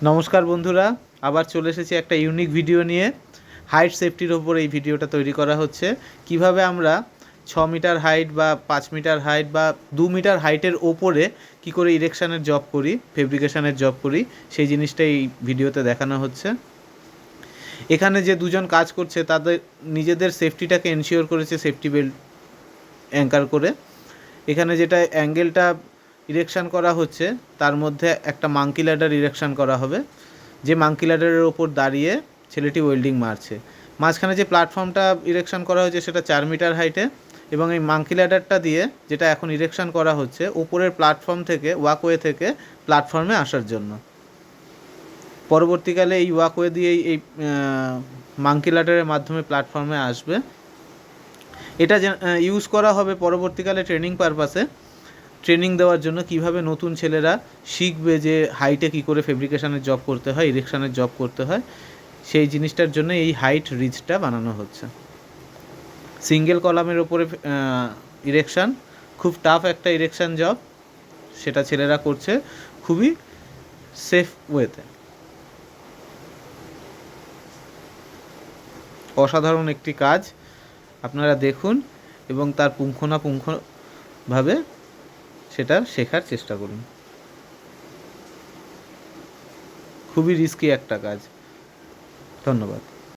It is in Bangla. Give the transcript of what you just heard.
নমস্কার বন্ধুরা, আবার চলে এসেছি একটা ইউনিক ভিডিও নিয়ে। হাইট সেফটির ওপর এই ভিডিওটা তৈরি করা হচ্ছে। কিভাবে আমরা 6 মিটার হাইট বা 5 মিটার হাইট বা 2 মিটার হাইটের ওপরে কি করে ইরেকশানের জব করি, ফেব্রিকেশনের জব করি, সেই জিনিসটা এই ভিডিওতে দেখানো হচ্ছে। এখানে যে দুজন কাজ করছে তাদের নিজেদের সেফটিটাকে এনশিওর করেছে সেফটি বেল্ট অ্যাঙ্কার করে। এখানে যেটা অ্যাঙ্গেলটা ইরেকশান করা হচ্ছে তার মধ্যে একটা মাঙ্কি ল্যাডার ইরেকশান করা হবে, যে মাঙ্কি ল্যাডারের ওপর দাঁড়িয়ে ছেলেটি ওয়েল্ডিং মারছে। মাঝখানে যে প্ল্যাটফর্মটা ইরেকশান করা হয়েছে সেটা 4 মিটার হাইটে, এবং এই মাঙ্কি ল্যাডারটা দিয়ে যেটা এখন ইরেকশান করা হচ্ছে উপরের প্ল্যাটফর্ম থেকে, ওয়াকওয়ে থেকে প্ল্যাটফর্মে আসার জন্য। পরবর্তীকালে এই ওয়াকওয়ে দিয়েই এই মাঙ্কি ল্যাডারের মাধ্যমে প্ল্যাটফর্মে আসবে। এটা ইউজ করা হবে পরবর্তীকালে ট্রেনিং পারপাসে, ট্রেনিং দেওয়ার জন্য কিভাবে নতুন ছেলেরা শিখবে যে হাইটে কী করে ফেব্রিকেশনের জব করতে হয়, ইরেকশানের জব করতে হয়। সেই জিনিসটার জন্য এই হাইট রিজটা বানানো হচ্ছে। সিঙ্গেল কলামের ওপরে ইরেকশান, খুব টাফ একটা ইরেকশান জব, সেটা ছেলেরা করছে খুবই সেফ ওয়েতে। অসাধারণ একটি কাজ, আপনারা দেখুন এবং তার পুঙ্খানুপুঙ্খভাবে সেটা শেখার চেষ্টা করুন। খুবই রিস্কি একটা কাজ। ধন্যবাদ।